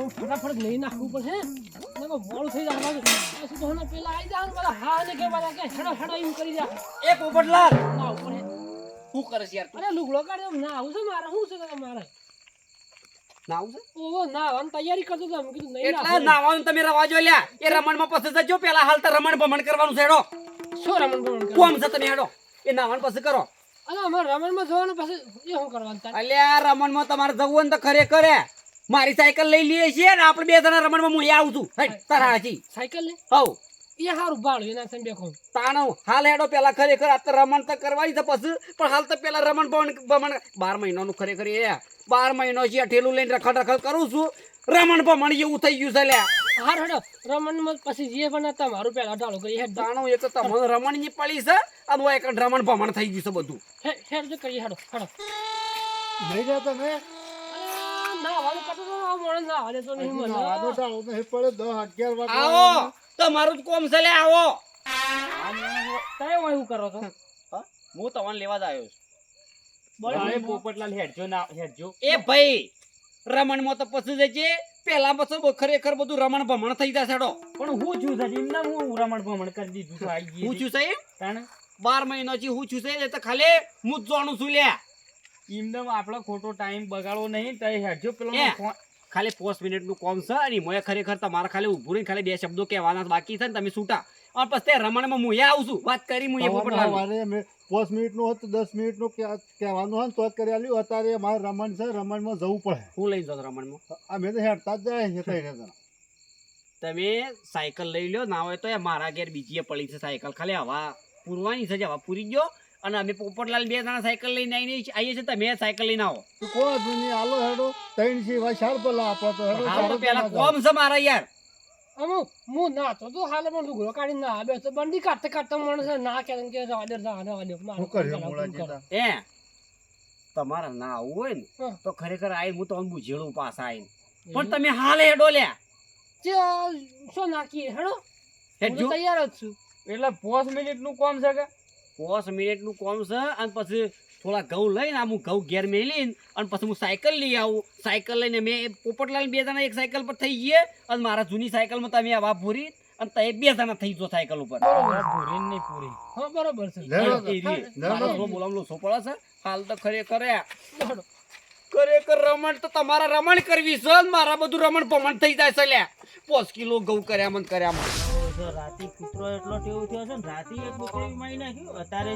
હું ફટાફટ લઈ નાખવું પડશે નકો મોડું થઈ જાય પછી તો હને પેલા આવી જાય બધા હા ને કે બધા કે છડો છડો એવું કરી જા એ પોપટલાલ ના ઉપર શું કરસ યાર અરે લુગડો કાઢ્યો ના આવું છે મારે શું છે કે મારે નાવ છે ઓ ના આમ તૈયારી કરતો તો મેં કીધું નહીં એટલે નાવાનું તમે રવા જો લ્યા એ રમણમાં પછી જજો પેલા હાલ તો રમણ ભમણ કરવાનું છે હેડો શું રમણ ભમણ કરે કોમ છે તમે હેડો એ નાવાનું પછી કરો અરે અમારે રમણમાં જવાનું પછી એ શું કરવાનું થાય અલ્યા રમણમાં તમારે જવું હોય ને તો ખરે કરે મારી સાયકલ લઈ લઈએ છીએ ને આપણે બે જણા રમણમાં હું આવું છું હટ તરાજી સાયકલ લે હવ એ હારું બાળું એના સંગ બેખો તાણો હાલ હેડો પેલા ખરેખર આ તો રમણ તો કરવાની છે પછી પણ હાલ તો પેલા રમણ ભમણ 12 મહિનાનું ખરેખર એ 12 મહિનો છે ઠેલું લઈને રખડ રખડ કરું છું રમણ ભમણ એવું થઈ ગયું છે લ્યા હાર હેડો રમણમાં પછી જે પણ તમારું પેલા ઢાળો કરી હેડ તાણો એ તો તમને રમણની પડી છે અને એક રમણ ભમણ થઈ ગયું છે બધું હેડ જો કરી હેડો હેડો લઈ જા તમે ના વાળું કટો તો મોણ ના હાલે તો નહીં મને આનો ટાળો નહીં પડે 10 11 વાગે આવો તમારું જ કોમ છે લે આવો તમે એવું કરો છો હું તમને લેવા જ આવ્યો બોલ પોપટલાલ હેડજો ના હેડજો એ ભાઈ રમણમાં તો પછી જજે પેલા પછી ખરેખર બધું રમણ ભમણ થઈ જશે હેડો પણ હું છું સાહેબ એમના હું રમણ ભમણ કરી દીધું છું આવી ગઈ હું છું સાહેબ તાણે 12 મહિનો થી હું છું સાહેબ એ તો ખાલી હું જ જાણું છું લ્યા એમને આપણો ખોટો ટાઈમ બગાડવો નહીં તો હેડજો પેલો ખાલી 5 મિનિટનું કોમ છે અને મોય ખરેખર તમારે ખાલી ઊભું રહીને ખાલી બે શબ્દો કહેવાના બાકી છે ને તમે છૂટા અને પછી તે રમણમાં હું આવું છું વાત કરી હું એ પોપટલાલ મારે 5 મિનિટનું હોત 10 મિનિટનું કહેવાનું હોય ને તો જ કરી આલ્યું અત્યારે મારે રમણ છે રમણમાં જવું પડે હું લઈ જાઉં રમણમાં અમે તો હેડતા જ જાય છે તઈને જણા તમે સાયકલ લઈ લો ના હોય તો એ મારા ઘેર બીજી પડી છે સાયકલ ખાલી હવા પૂરવાની છે હવા પૂરી ગયો અને અમે પોપટલાલ બે જણા સાયકલ લઈને આવીએ છીએ તમે સાયકલ લઈને આવો તું કોઈ દુનિયા આલો હેડો તઈને છે વા શાર પેલા આપણે તો હેડો હાલ તો પેલા કોમ છે મારા યાર હું ના તો હાલ પણ લુગડો કાઢી ના આવે તો બંડી કાઢતા કાઢતા માણસ ના કે રાડે શું કર્યું મોળા જેતા એ તમારા ના આવું હોય ને તો ખરેખર આઈ હું તમને બુঝેલું પાછા આવીને પણ તમે હાલ હેડો લ્યા શું નાખીએ હેડો હેડજો તૈયાર જ છું એટલે 5 મિનિટનું કામ છે કે 5 મિનિટનું કોમ છે અને પછી થોડા ઘઉં લઈને હું ઘઉં ઘેર મેલીને અને પછી હું સાયકલ લઈ આવું સાયકલ લઈને મેં પોપટલાલ બે જણા એક સાયકલ પર થઈ ગયે અને મારા જૂની સાયકલમાં તમે આવા ભૂરી અને તમે બે જણા થઈ જો સાયકલ ઉપર પૂરી નહીં પૂરી હા બરોબર છે બોલાવલો સોપડા છે હાલ તો ખરેખર ખરેખર રમણ તો તમારા રમણ કરવી છે ને મારા બધું રમણ ભમણ થઈ જાય છે લ્યા 5 કિલો ઘઉં કર્યા મન રાતી કૂતરો એટલો ટેવું થયો છે ને રાતી એ કૂતરો મારી નાખ્યું અત્યારે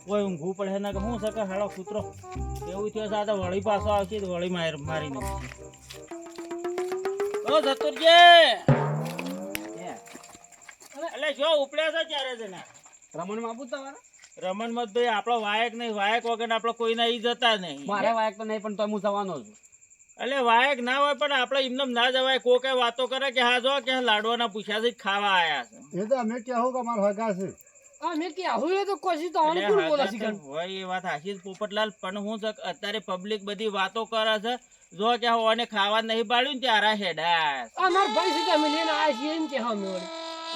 કોઈ ઊંઘવું પડે ને કે શું શકે હાડો કૂતરો એવું થયો છે આ તો વળી પાછો આવશે તો વળી મારી નાખશે ઓ સતુરજી એટલે શું ઉપડ્યા છે ચારે જણા રમણ માં આપું તમારે રમણ મત ભાઈ આપણો વાયક નહીં વાયક વગર આપણો કોઈના ઈ જતા નહીં મારે વાયક તો નહીં પણ તો હું જવાનો છું એટલે વાયક ના હોય પણ આપણે એમને ના જવાય કોઈ કઈ વાતો કરે કે હા જો કે લાડવાના પૂછ્યા છે ખાવા આયા છે એ તો અમે કહો કે અમાર હગા છે મેં ક્યાં હોય તો કોઈ તો આને કોણ બોલે છે ભાઈ એ વાત હાચી જ પોપટલાલ પણ હું અત્યારે પબ્લિક બધી વાતો કરે છે જો કે ઓને ખાવા નહીં પાડ્યું ને ત્યારે હેડા માર ભાઈ સીધા અમે લઈને આવ્યા છીએ એમ કે હા મેં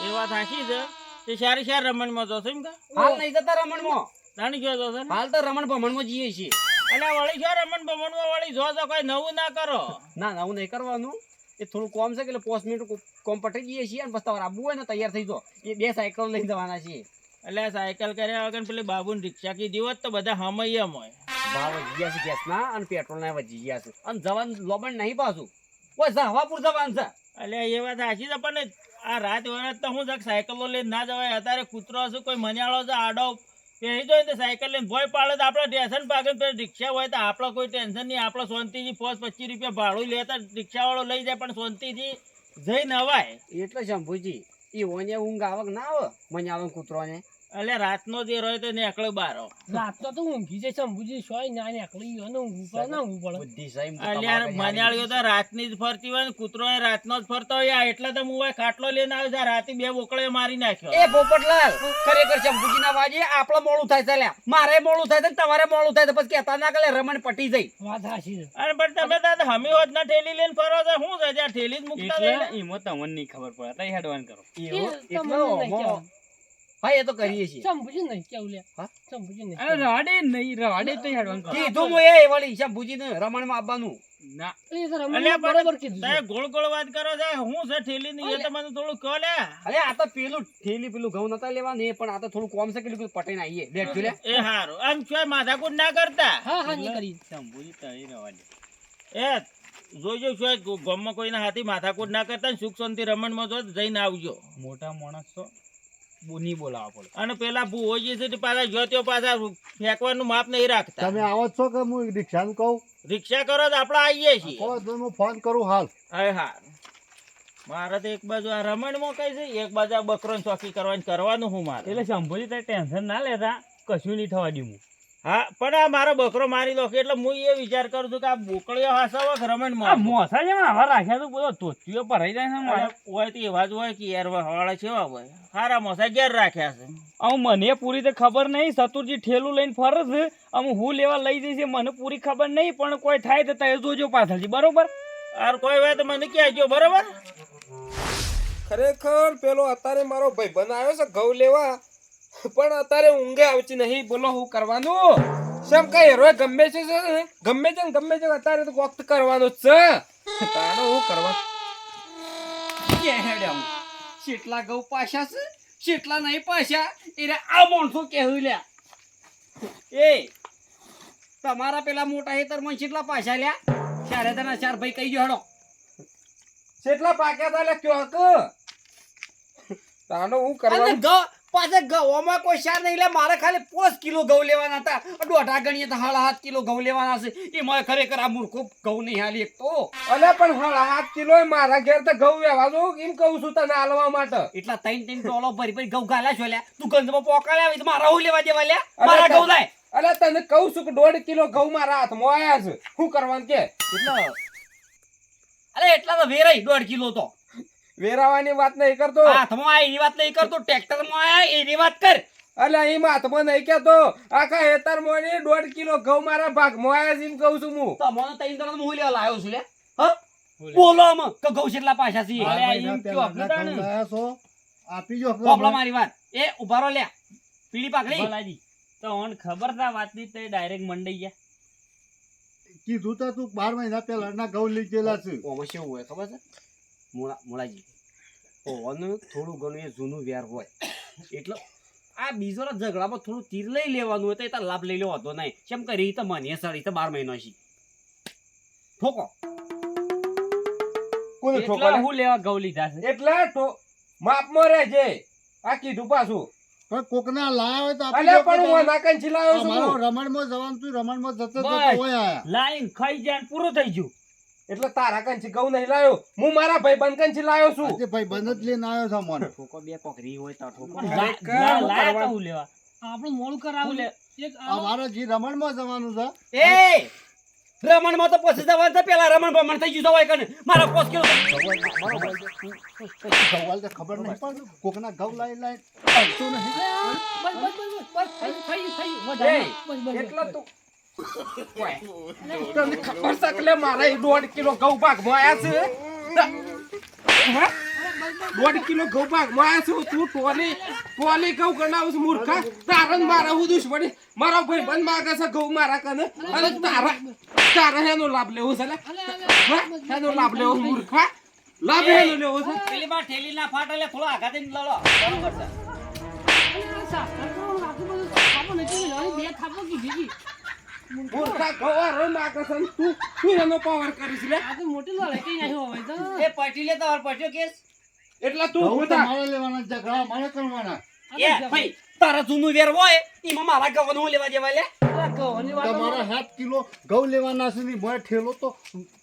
એ વાત હાચી છે તે સારી સાર રમણમાં જશો એમ કે હાલ નહીં જતા રમણમાં જાણી ગયો જશો હાલ તો રમણ ભમણમાં જઈએ છીએ એટલે વળી જો રમણ ભમણમાં વળી જો તો કોઈ નવું ના કરો ના નવું નહીં કરવાનું એ થોડું કોમ છે કે એટલે 5 મિનિટ કોમ પટી જઈએ છીએ અને પછી તમારે આવવું હોય ને તૈયાર થઈ જાઓ એ બે સાયકલ લઈને જવાના છીએ એટલે સાયકલ કર્યા વગર પેલી બાબુને રિક્ષા કીધી હોત તો બધા હમૈયમ હોય ભાવ વધી ગયા છે ગેસના અને પેટ્રોલના વધી ગયા છે અને જવાનું લોબણ નહીં પાછું કોઈ હવાપુર જવાનું છે એટલે એ વાત સાચી છે પણ આ રાત વરસ તો હું સાયકલો લઈને ના જવાય અત્યારે કૂતરો હશે કોઈ મનિયાળો છે આડો પહેરી જોઈ તો સાયકલ લઈને ભોય પાડે તો આપણે ટેન્શન પાકે રિક્ષા હોય તો આપણે કોઈ ટેન્શન નહીં આપણે શાંતિથી 25 રૂપિયા ભાડું લેતા રિક્ષાવાળો લઈ જાય પણ શાંતિથી જઈ નવાય એટલે શંભુજી એ ઓને ઊંઘ આવક ના આવે મનિયાળો કૂતરોને એટલે રાતનો જે રહ્યો તો નીકળે બારો રાતનો તો ઊંઘી જાય સંભુજી સોય ના નીકળી ગયો ને ઊંઘવું પડે ના ઊંઘવું પડે બુદ્ધિ સહી અલ્યાર મનિયાળીઓ તો રાતની જ ફરતી હોય ને કૂતરો એ રાતનો જ ફરતો હોય એટલે તો હું ખાટલો લઈને આવ્યો છે રાતે 2 બોકળે મારી નાખ્યો એ પોપટલાલ ખરેખર શંભુજી ના વાજે આપણો મોડું થાય છે લ્યા મારે મોડું થાય છે તમારે મોડું થાય છે પછી કહેતા ના કે રમણ પટી જઈ વાત હાચી છે અરે પણ તમે તો હમી હોત ના ઠેલી લઈને ફરો છો શું છે ત્યાં ઠેલી જ મૂકતા એટલે ઈમો તમને નહીં ખબર પડે તઈ હેડવાન કરો તમને નહીં કહેવાનું. હા એ તો કરીએ છીએ ચંપુજી નહીં કેવું લે હા? ચંપુજી નહીં અરે રવાડે નહીં રવાડે તો હેડવાનું કરો. કીધું હું એ વળી શંભુજીને રમણમાં આવવાનું ના એ તો અલ્યા રમણ પણ બરોબર કીધું તમે છે. ગોળ ગોળ વાત કરો છો હું છે ઠેલી ની એ તો મને થોડું કહો લે અરે આ તો પેલું થેલી પેલું ઘઉં નતા લેવાનું એ પણ આ તો થોડું કોમ છે કે પટેને આવીએ લેટ જો લે એ હારું આમ શું માથાકૂટ ના કરતા હા હા નહીં કરી શંભુજી તળી રવાડે. એ જોજો શું ગામમાં કોઈના હાથી માથાકૂટ ના કરતા ને સુખ શાંતિ રમણમાં જો તો જઈને આવજો મોટા માણસ તો બોની બોલાવવા પડે. અને પેલા ભૂઓજી છે તે પાછા જો ત્યો પાછા ફેંકવાનું માપ નહીં રાખતા તમે આવો જ છો કે હું રિક્ષાનું કહું રિક્ષા કરો તો આપણે આવીએ છીએ કહો તો હું ફોન કરું હાલ હા હા મારે તો એક બાજુ આ રમણમાં કઈ છે એક બાજુ આ બકરોની ચોકી કરવાનું હું મારે એટલે શંભુજી તારે ટેન્શન ના લેતા કશું નહીં થવા દઉં હું. હા પણ આ મારો બકરો મારી દો એટલે હું એ વિચાર કરું છું કે આ બોકળીઓ હાસાવો કે આ રમણમાં મોસા જેમ આવા રાખ્યા તો બધો તોતિયો ભરાઈ જાય છે મારે. હોય તો એવા જ હોય કે યાર વાળા કેવા હોય સારા મોસા ઘેર રાખ્યા છે આમ મને પૂરી તો ખબર નહીં સતુરજી ઠેલું લઈને ફરે છે આમ હું લેવા લઈ જઈશ એ મને પૂરી ખબર નહીં પણ કોઈ થાય તો તમે જોજો પાછળથી બરોબર. আর કોઈ વાત મને કહેજો બરોબર ખરેખર પેલો અત્યારે મારો ભાઈબંધ આવ્યો છે ઘઉં લેવા પણ અત્યારે ઊંઘે આવતી નહીં બોલો હું કરવાનું શેમ કઈ હેરો ગમે છે ને ગમે છે અત્યારે તો વખત કરવાનો જ છે તાનો હું કરવા કે હેડ્યા કેટલા ઘઉં પાછા છે કેટલા નહીં પાછા એટલે આ માણસો કેવું લ્યા એ તમારા પેલા મોટા હેતરમાં કેટલા પાછા લ્યા ચારે તને ચાર ભાઈ કહી ગયો હેડો કેટલા પાક્યા તા લે કયો હક તાનો હું અને કરવાનું પાછા ઘઉંમાં કોઈ શાર નહીં લે મારે ખાલી 5 કિલો ઘઉં લેવાના હતા દોઢા ગણીએ તો 7.5 કિલો ઘઉં લેવાના છે એ મને ખરેખર આ મૂર્ખો ઘઉં નહીં હાલી એક તો અલે પણ 7 કિલો મારા ઘેર તો ઘઉં વેવા દો એમ કહું છું તને હાલવા માટે એટલા 3 ટોલો ભરી ઘઉં ગાલા છો લ્યા તું ગંધમાં પોકાળ્યા હોય તો મારા હું લેવા દેવા લ્યા અરે મારા ત- ઘઉં લાય અલે તને કહું છું કે 1.5 કિલો ઘઉં મારા હાથમાં આયા છે શું કરવાનું કે અરે એટલા તો વેરાઈ 1.5 કિલો તો વેરાવાની વાત નહીં કરતો હાથમાં આ એની વાત નહીં કરતો ટ્રેક્ટરમાં આયા એની વાત કર અલે એમ હાથમાં નહીં કેતો આખા હેતર મોની 1.5 કિલો ઘઉં મારા ભાગમાં આયા છે એમ કહું છું હું તમને તઈ દરનો હું લેવા લાવ્યો છું લે હ બોલો આમ કે ઘઉં કેટલા પાછા છે અરે આ એમ કયો પહેલા આપણે ઘઉં લાયા છો આપી જો પોપલા મારી વાત એ ઉભારો લે પીળી પાકડી ભલાજી તો ઓન ખબર તા વાતની તે ડાયરેક્ટ મંડાઈ ગયા. કીધું તો તું 12 મહિના પહેલા ઘઉં લઈ ગયેલા છે ઓમાં શું હોય ખબર છે મોળાજી ઓનું થોડું ઘણું એ જૂનું વેર હોય એટલે આ બીજોના ઝઘડામાં થોડું તીર લઈ લેવાનું હોય તો એ તો લાભ લઈ લેવો હતો નહીં કેમ કે રહી તો મને સડી તો 12 મહિનો છે ઠોકો કોને એટલે ઠોકરે હું લેવા ઘઉં લીધા છે. એટલે માપમાં રહેજે આ કીધું પાછું પણ કોકના લાયા હોય તો આપી અલે દો પણ હું કે નાકન ચિલાયો છું અમારો હું. રમણમાં જવાનું તું રમણમાં જતો જતો બસ. હોય આયા લાઈન ખાઈ જાય ને પૂરું થઈ ગયું. એટલે તારા કંચી ઘઉં નહીં લાયો હું મારા ભાઈબંધ કંચી લાયો છું આજે ભાઈ બંધ જ લઈને આવ્યો છે મને ઠોકો બે કોકરી હોય તો ઠોકો પણ ખરેખર લાયા કરવા- તો હું લેવા. આપણું મોડું કરાવું હું લે. એક આવો અમારે જે રમણમાં જવાનું છે એ રમણમાં તો પછી જવાનું છે પેલા રમણ ભમણ થઈ ગયું હોય કને મારા 5 કિલો સવાલ તો ખબર નહીં પડતી કોકના ઘઉં લાઈ આવતું નહીં બસ થઈ એ, વધારે બસ એટલે તું ઓય, તને ખબર છે કે લે મારા 1.5 કિલો ઘઉં ભાગમાં આયા છે હે? 1.5 કિલો ઘઉં ભાગમાં આયા છે તું ટોલી ઘઉં ગણાવું છું મૂર્ખા તારા ને મારા હું દુશ્મની મારો ભાઈ બંધ માગે છે ઘઉં મારા કને અને તારા હેનો લાભ લેવો છે લે હે? હેનો લાભ લેવો છે મૂર્ખા લાભ હેનો લેવો છે પેલી માં ઠેલી ના ફાટ એટલે થોડો આઘાતે લડો બરોબર છે બે થાપો કીધી મૂર્ખા ગવારો નાગે છે ને તું એનો પાવર કરીશ લે આ તો મોટી લડાઈ કઈ નાખ્યો હોય તો એ પટી લે તો પટ્યો કેસ એટલે તું ઘઉં બધા તમારે લેવાના ઝઘડા મારે કરવાના એ ભાઈ તારા જૂનું વેર હોય એમાં મારા ગવાનું હું લેવા દેવા લે તમારા 7 કિલો ઘઉં લેવાના છે ને મોય ઠેલો તો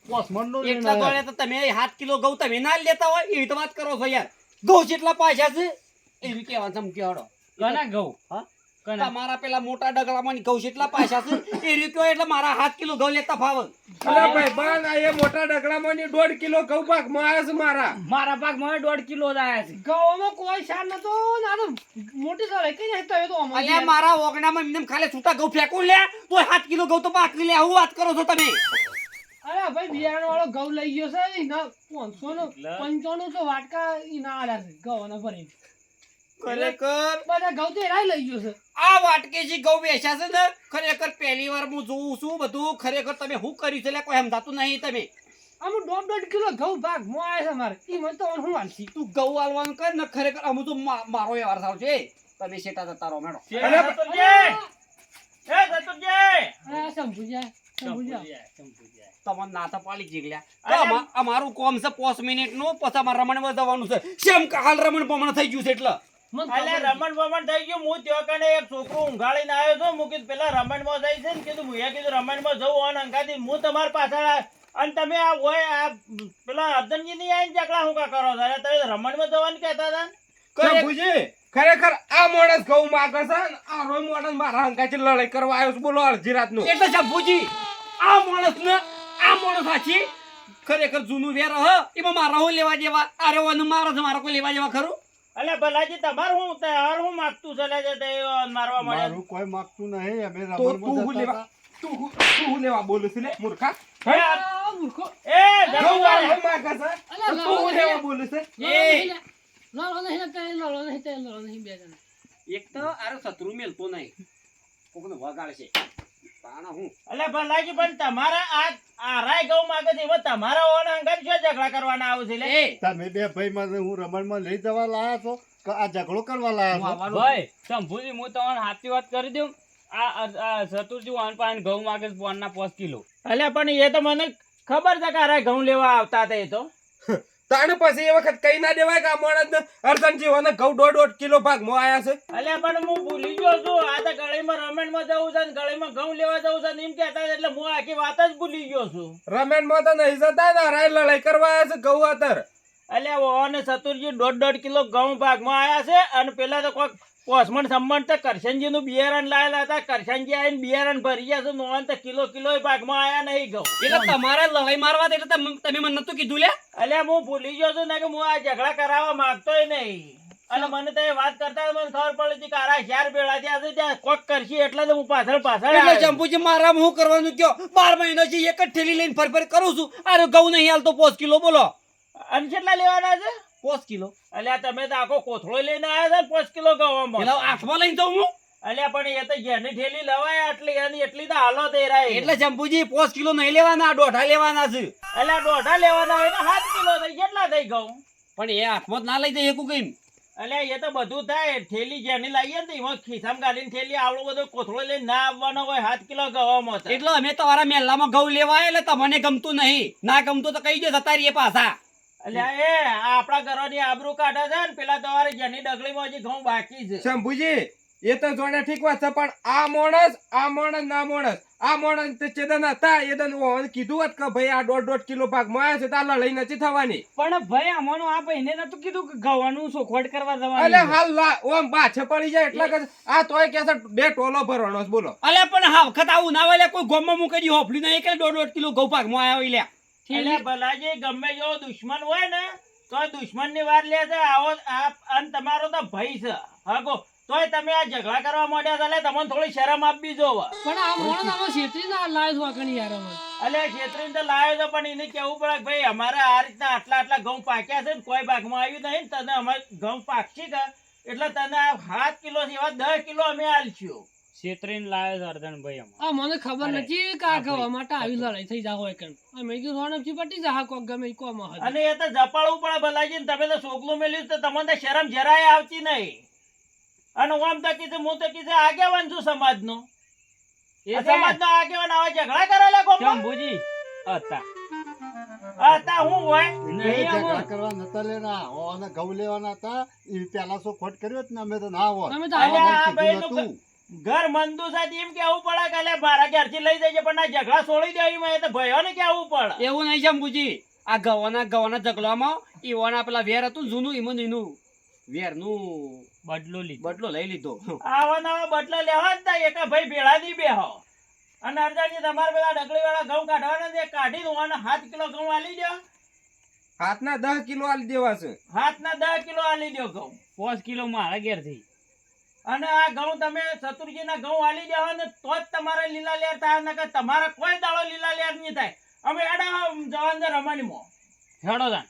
પોસમણનો લઈને એટલા આવ્યા. ગણે તો તમે 7 કિલો ઘઉં તમે ના લેતા હોય એવી તો વાત કરો છો યાર ઘઉં જેટલા પાછા છે એવી કેવા તમે કહેવાડો કના ઘઉં? હા કના? તમારા પેલા મોટા ડગલામાં ઘઉં જેટલા પાછા છે એ રીતે એટલે મારા 7 કિલો ઘઉં લેતા ફાવે અરે ભાઈ બાન આ એ મોટા ડગલામાં 1.5 કિલો ઘઉં ભાગમાં આવ્યા છે મારા મારા ભાગમાં 1.5 કિલો જ આયા છે. ગવામાં કોઈ શાર નતો ને આ તો મોટી લડાઈ કઈ નાખતા હોય તો અમારે અલ્યા મારા ઓગણામાં એમને ખાલી છૂટા ઘઉં ફેંકું લે તો 7 કિલો ઘઉં તો બાકી લે આવું વાત કરો છો તમે અરે ભાઈ બિયારણ વાળો ઘઉં લઈ ગયો છે એના 500 નો 95 તો વાટકા ઈ ના આલ્યા છે ઘઉં ભરી ખરેખર બધા ઘઉં તો એરાય લઈ ગયો છે. આ વાટકેજી ઘઉં વેચ્યા છે ને ખરેખર પહેલી વાર હું જોઉં છું બધું. ખરેખર તમે શું કર્યું છે લે કોઈ સમજાતું નહીં તમે. આમ 1.5 કિલો ઘઉં ભાગમાં આવ્યા છે મારે. ઈ મને તો હું વાલસી. તું ઘઉં આલવાનું કર ને ખરેખર અમુ તો મારો વ્યવહાર થાવ છે. તમે શેટા જતા રહો મેડો. સતુરજી! એ સતુરજી! આ શંભુજા. તમને ના તો પાડી જીગલ્યા. અરે અમારું કોમ છે 5 મિનિટનું પછી અમારે રમણ જવાનું છે. શેમ કે હાલ રમણ બમણ થઈ ગયું છે એટલે મને અલે ખબર રમણ બમણ થઈ ગયું. હું ત્યાં કને એક છોકરો ઊંઘાડીને આવ્યો છું. હું કીધું પેલા રમણમાં જાય છે ને કીધું મુએ કીધું રમણમાં જવું અને અંગાથી હું તમારા પાછળ અને તમે આ હોય આ પેલા અર્જનજી ની આઈને ઝઘડા હું કા કરો છો? અરે તમે રમણમાં જવાનું કહેતા હતા ને? શંભુજી, ખરેખર આ માણસ ઘઉં માગે છે ને આ રોય માણસ મારા હંકાથી લડાઈ કરવા આવ્યો છે. બોલો અડધી રાતનું. એટલે શંભુજી આ માણસ સાચી ખરેખર જૂનું વેર હ એમાં મારા હું લેવા જેવા અરે ઓનું મારા જ મારા કોઈ લેવા જેવા ખરું. અલે ભલાજી તમારું હું માગતું છે લે તે મારવા મળે? મારું કોઈ માગતું નહીં. અમે તો તું રમણમાં હું જતા લેવા હતા. તું હું લેવા બોલું છું લે મૂર્ખા? આ મૂર્ખો. એ ઘઉં જગુભાઈ! માગે છે અલા, તો તું હું લેવા બોલું છે? લડો નહીં બે જણા. એક તો આરો શત્રુ મેલતો નહીં કોકને વગાડશે તાણા હું અલે ભલાજી પણ તમારા આ રાય ગૌ માગે છે એમાં તમારા ઓન અંગત શું ઝઘડા કરવાના આવું છે લે? એ તમે બે ભાઈ માં હું રમણમાં લઈ જવા લાયા છો કે આ ઝઘડો કરવા લાયા છો? આવવાનું ભાઈ શંભુજી હું તમને સાચી વાત કરી દઉં. આ સતુરજી વાન પાન ઘઉં માગે છે 5 કિલો. અલે પણ એ તો મને ખબર છે કે આ રાય ઘઉં લેવા આવતા હતા એ તો. તાણે પછી એ વખત કઈ ના દેવાય કે આ માણસને અર્જનજી વાને ઘઉં 1.5 કિલો ભાગમાં આયા છે. અલે પણ હું ભૂલી ગયો છું. આ તો ગળીમાં રમણમાં જવું છે ને ગળીમાં ઘઉં લેવા જવું છે ને એમ કહેતા હતા એટલે હું આખી વાત જ ભૂલી ગયો છું. રમેનમાં તો નહીં જતા ને રાય લડાઈ કરવા આવ્યા છે ઘઉં આતર. અલે ઓને સતુરજી 1.5 કિલો ઘઉં ભાગમાં આયા છે અને પેલા તો કોઈક કોસમણ સંબંધ તો કરશનજી નું બિયારણ લાયેલા હતા. કરશનજી આવીને બિયારણ ભરી ગયા છે. નોન તો કિલો ભાગમાં આયા નહીં ઘઉં. એટલે તમારે લડાઈ મારવા દે એટલે તમે મને નતું કીધું લે. અલ્યા હું ભૂલી ગયો છું ને કે હું આ ઝઘડા કરાવવા માંગતોય નહીં. અને મને તો એ વાત કરતા મને ખબર પડી હતી કે આ ચાર ભેળા થયા છે ત્યાં કોક કરશી એટલે તો હું પાછળ એટલે આવ્યો. ચંપુજી મારામાં હું કરવાનું કયો 12 મહિનાથી એક જ થેલી લઈને ફર કરું છું. અરે ઘઉં નહીં હાલતો 5 કિલો બોલો. અને કેટલા લેવાના છે? 5 કિલો અલ્યા તમે તો આખો કોથળો લઈને આવ્યા છે 5 કિલો ઘઉં. પેલા હાથમાં લઈને જાઉં હું. અલ્યા પણ એ તો જેની ઠેલી લવાય આટલી એની એટલી તો હાલો તે રાય. એટલે ચંપુજી 5 કિલો નહીં લેવાના 1.5 લેવાના છે. અલ્યા 1.5 લેવાના હોય તો 7 કિલો થઈ કેટલા થઈ ઘઉં? પણ એ હાથમાં જ ના લઈ જાય એકું કઈ. અલ્યા એ તો બધું થાય. ઠેલી જેની લાવીએ ને એમાં ખિસ્સામાં ગાડીને ઠેલી આવડો બધો કોથળો લઈને ના આવવાનો હોય 7 કિલો ઘઉંમાં તો. એટલે અમે તમારા મેલામાં ઘઉં લેવા આવ્યા એટલે તમને ગમતું નહીં. ના ગમતું તો કહી દે જતા રહીએ પાછા. અલ્યા એ આપણા ઘરોની આબરૂ કાઢે છે ને પેલા તમારે જેની ડગલીમાં હજી ઘઉં બાકી છે. શંભુજી એ તો જોડે ઠીક વાત છે પણ આ માણસ આ માણસ તે ચેદન હતા એદન ઓન કીધું હોત કે ભાઈ આ 1.5 કિલો ભાગમાં આવ્યા છે તો આ લડાઈ નથી થવાની. પણ ભાઈ આમાંનું આ ભાઈને નતું કીધું કે ઘઉંનું સોખવટ કરવા અલે જવાનું. હાલ ઓમ બાછે પડી જાય એટલે કે આ તોય કે છે 2 ટોલો ભરવાનો છે બોલો. અલે પણ હા વખત આવું ના હોય કોઈ ગોમમાં મૂકી દી હોફલી નહીં કે 1.5 કિલો ઘઉં ભાગમાં આવ્યા હોય લ્યા. અલ્યા ભલાજી ગમે જેવો દુશ્મન હોય ને તો દુશ્મન ની વાર લે છે આવો અને તમારો તો ભય છે હગો તોય તમે આ ઝઘડા કરવા માંડ્યા છે. એટલે તમને થોડી શરમ આપવી જોવે. પણ આ મોણસ આમાં છેતરી ના લાય વાકણી યાર અમે. અલ્યા છેતરીને તો લાવ્યો છે પણ એને કેવું પડે કે ભાઈ અમારે આ રીતના આટલા ઘઉં પાક્યા છે ને કોઈ ભાગમાં આવ્યું નહીં ને તને અમારે ઘઉં પાકશી કે એટલે તને આ 7 કિલો સિવાય 10 કિલો અમે આલશું. છેતરીને લાવ્યો છે અર્જનભાઈ આમાં. આ મને ખબર નથી કે આ ગવા માટે આવી લડાઈ થઈ જા હોય કેમ. અમે કીધું રોનપજી પટી જા કોક ગમે ઈ કોમ હતું. અને એ તો જપાડવું પડે ભલાજી ને તમે તો સોગલું મેલ્યું તો તમને તો શરમ જરાય આવતી નહીં. અને આમ તો કીધું હું તો કીધું આગેવાન છું સમાજનો. એ સમાજનો આગેવાન આવા ઝઘડા કરેલા કોમમાં? શંભુજી હતા. હતા હું હોય એ ઝઘડા કરવા નતા લેના અને ઘઉં લેવાના હતા. એ પેલા શું ખોટ કર્યો જ ને અમે તો ના હોત. અમે તો અલ્યા, આવા આ ભાઈનું નતું. ઘર મંદુ સાથે એમ કેવું પડે કે અલ્યા મારા ઘરથી લઈ જજે પણ આ ઝઘડા છોડી દે એમાં એ તો ભયો ને કેવું પડે. એવું નહીં ચંપુજી આ ગવાના ઝઘડામાં ઈવાના પેલા વેર હતું જૂનું ઈમન એનું વેરનું બદલો લઈ લીધો. આવા નવા બદલા લેવા જ થાય એકા ભાઈ ભેળા નહીં બેહો. અને અરજાજી તમારે પેલા ડગલી વાળા ઘઉં કાઢવાના છે કાઢી દો અને 7 કિલો ઘઉં આલી દો. હાથના 10 કિલો આલી દેવા છે. હાથના 10 કિલો આલી દો ઘઉં. 5 કિલો મારા ઘેરથી. અને આ ઘઉં તમે ચતુર્જીના ઘઉં આલી દેવા ને તો જ તમારે લીલા લેર થાય નકર તમારે કોઈ દાડો લીલા લેર નહીં થાય. અમે એડા જવાન રમણીમાં હેડો તાન.